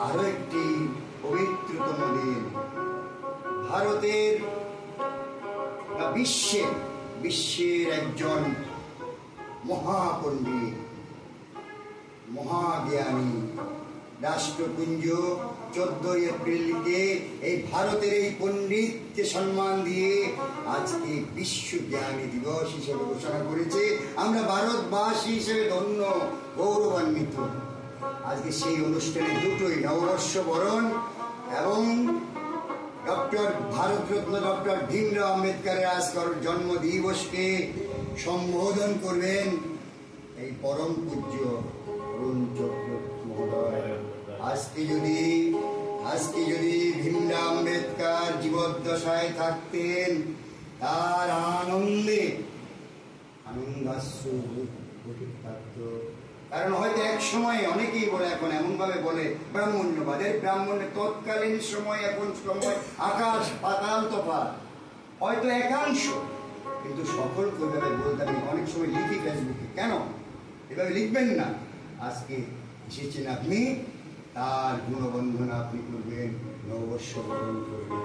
আরো একটি পবিত্রতম দিন। ভারতের বিশ্বের একজন মহাপণ্ডিত, মহাজ্ঞানী রাষ্ট্রপুঞ্জ 14 এপ্রিলকে এই ভারতের এই পণ্ডিতকে সম্মান দিয়ে আজকে বিশ্ব জ্ঞানী দিবস হিসেবে ঘোষণা করেছে। আমরা ভারতবাসী হিসেবে ধন্য, গৌরবান্বিত। আজকে সেই অনুষ্ঠানে দুটোই, নববর্ষ বরণ এবং ভারতরত্ন ডক্টর ভীমরাও আম্বেদকরের আজকের জন্ম দিবসকে সম্বোধন করবেন এই পরম পূজ্য অরুণ চক্রবর্তী মহোদয়। আজকে যদি ভীমরাও আম্বেদকর জীবদ্দশায় থাকতেন, তার আনন্দাশ্রু থাকত। কারণ হয়তো এক সময় অনেকেই বলে, এখন এমন ভাবে বলে ব্রাহ্মণ্যবাদের, ব্রাহ্মণ্যের তৎকালীন সময় এখন সময় আকাশ পাতাল তফাৎ, হয়তো একাংশ, কিন্তু সকলকে ওইভাবে বলতে আমি অনেক সময় লিখি ফেসবুকে, কেন এভাবে লিখবেন না? আজকে এসেছেন আপনি, তার গুণবন্ধনা আপনি করবেন, নববর্ষ বরণ করবেন।